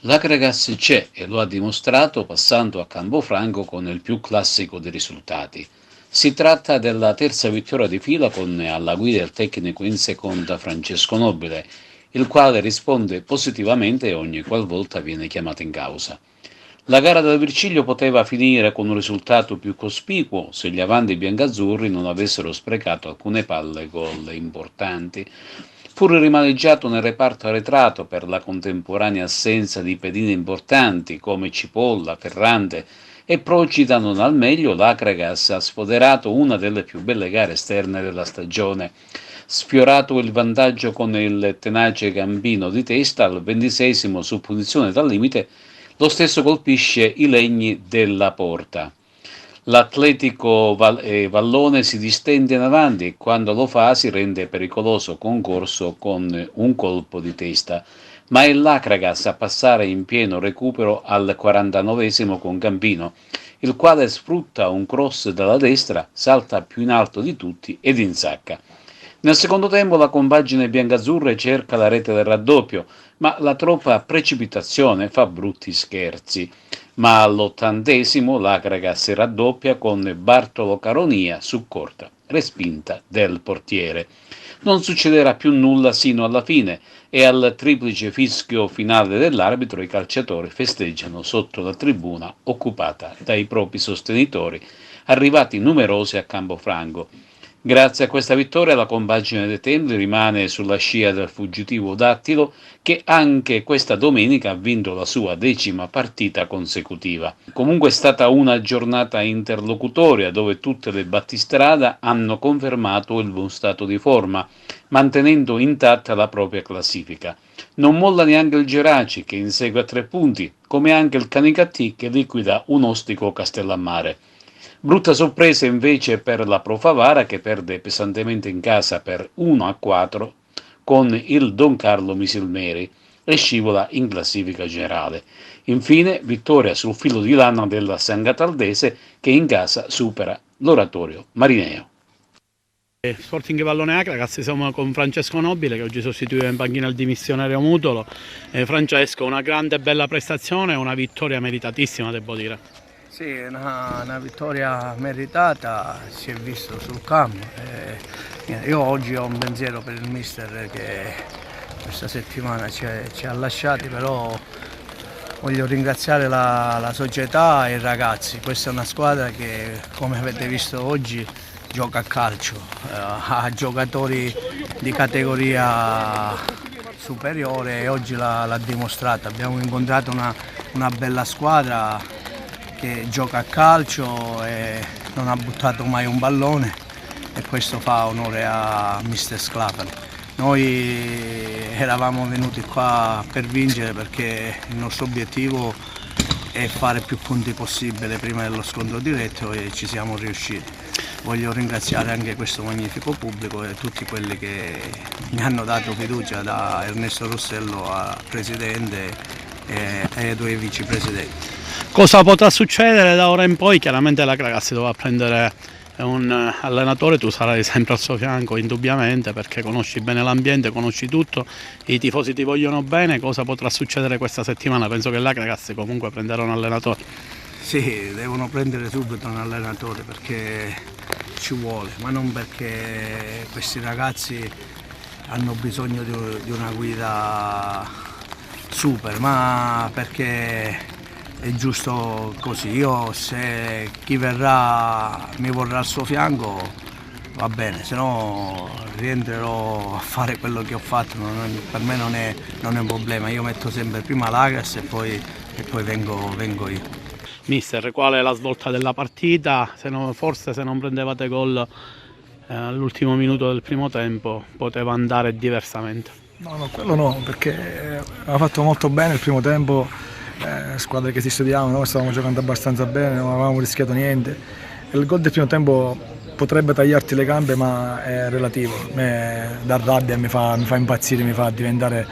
L'Agragas c'è e lo ha dimostrato passando a Campofranco con il più classico dei risultati. Si tratta della terza vittoria di fila con alla guida il tecnico in seconda Francesco Nobile, il quale risponde positivamente ogni qualvolta viene chiamato in causa. La gara del Virciglio poteva finire con un risultato più cospicuo se gli avanti biancazzurri non avessero sprecato alcune palle gol importanti. Pur rimaneggiato nel reparto arretrato per la contemporanea assenza di pedine importanti come Cipolla, Ferrante e Procida non al meglio, l'Akragas ha sfoderato una delle più belle gare esterne della stagione. Sfiorato il vantaggio con il tenace Gambino di testa al 26esimo su punizione dal limite, lo stesso colpisce i legni della porta. L'atletico Vallone si distende in avanti e quando lo fa si rende pericoloso concorso con un colpo di testa, ma è l'Akragas a passare in pieno recupero al 49esimo con Gambino, il quale sfrutta un cross dalla destra, salta più in alto di tutti ed insacca. Nel secondo tempo la compagine biancazzurra cerca la rete del raddoppio, ma la troppa precipitazione fa brutti scherzi. Ma all'80esimo l'Akragas raddoppia con Bartolo Caronia su corta, respinta del portiere. Non succederà più nulla sino alla fine e al triplice fischio finale dell'arbitro i calciatori festeggiano sotto la tribuna occupata dai propri sostenitori, arrivati numerosi a Campofranco. Grazie a questa vittoria la compagine dei Templi rimane sulla scia del fuggitivo Dattilo che anche questa domenica ha vinto la sua 10ª partita consecutiva. Comunque è stata una giornata interlocutoria dove tutte le battistrada hanno confermato il buon stato di forma, mantenendo intatta la propria classifica. Non molla neanche il Geraci che insegue a 3 punti, come anche il Canicattì che liquida un ostico Castellammare. Brutta sorpresa invece per la Pro Favara che perde pesantemente in casa per 1-4 con il Don Carlo Misilmeri e scivola in classifica generale. Infine vittoria sul filo di lana della San Gataldese che in casa supera l'Oratorio Marineo. Sporting Vallone Akragas, siamo con Francesco Nobile che oggi sostituiva in panchina il dimissionario Mutolo. Francesco, una grande e bella prestazione e una vittoria meritatissima, devo dire. Sì, una vittoria meritata, si è visto sul campo. Io oggi ho un pensiero per il mister che questa settimana ci ha lasciati, però voglio ringraziare la società e i ragazzi. Questa è una squadra che, come avete visto oggi, gioca a calcio, ha giocatori di categoria superiore e oggi l'ha dimostrato. Abbiamo incontrato una bella squadra che gioca a calcio e non ha buttato mai un pallone e questo fa onore a Mister Sclafani. Noi eravamo venuti qua per vincere perché il nostro obiettivo è fare più punti possibile prima dello scontro diretto e ci siamo riusciti. Voglio ringraziare anche questo magnifico pubblico e tutti quelli che mi hanno dato fiducia, da Ernesto Rossello a presidente e ai due vicepresidenti. Cosa potrà succedere da ora in poi? Chiaramente la Akragas dovrà prendere un allenatore, tu sarai sempre al suo fianco indubbiamente perché conosci bene l'ambiente, conosci tutto, i tifosi ti vogliono bene. Cosa potrà succedere questa settimana? Penso che l'Akragas comunque prenderà un allenatore. Sì, devono prendere subito un allenatore perché ci vuole, ma non perché questi ragazzi hanno bisogno di una guida super, ma perché è giusto così. Io, se chi verrà mi vorrà al suo fianco, va bene, se no rientrerò a fare quello che ho fatto, per me non è un problema. Io metto sempre prima l'Akragas e poi vengo io. Mister, qual è la svolta della partita? Forse se non prendevate gol all'ultimo minuto del primo tempo poteva andare diversamente. No, quello no, perché aveva fatto molto bene il primo tempo. Squadre che si studiavano, noi stavamo giocando abbastanza bene, non avevamo rischiato niente. Il gol del primo tempo potrebbe tagliarti le gambe, ma è relativo. Dà rabbia, mi fa impazzire, mi fa diventare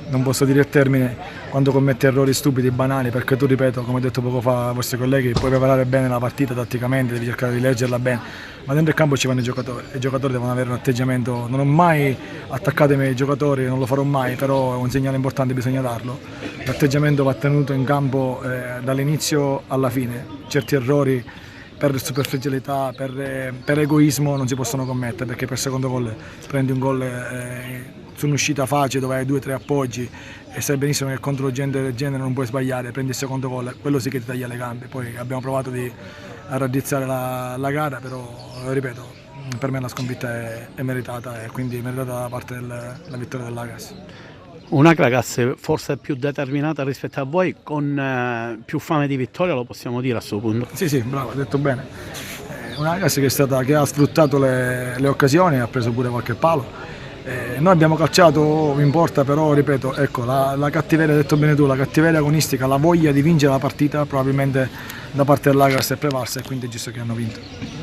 non posso dire il termine, quando commette errori stupidi, banali, perché tu, ripeto, come ho detto poco fa ai vostri colleghi, puoi preparare bene la partita tatticamente, devi cercare di leggerla bene, ma dentro il campo ci vanno i giocatori devono avere un atteggiamento. Non ho mai attaccato i miei giocatori, non lo farò mai, però è un segnale importante, bisogna darlo. L'atteggiamento va tenuto in campo dall'inizio alla fine. Certi errori per superficialità, per egoismo non si possono commettere, perché per secondo gol prendi un gol su un'uscita facile dove hai 2-3 appoggi e sai benissimo che contro gente del genere non puoi sbagliare, prendi il secondo gol, quello sì che ti taglia le gambe. Poi abbiamo provato a raddrizzare la gara, però ripeto, per me la sconfitta è meritata, e quindi è meritata da parte della vittoria dell'Agas. Una Cragasse forse più determinata rispetto a voi, con più fame di vittoria, lo possiamo dire a questo punto. Sì, bravo, hai detto bene. Una Agas che ha sfruttato le occasioni, ha preso pure qualche palo. Noi abbiamo calciato, mi importa, però ripeto, ecco, la cattiveria, hai detto bene tu, la cattiveria agonistica, la voglia di vincere la partita probabilmente da parte dell'Agas è prevalsa, e quindi è giusto che hanno vinto.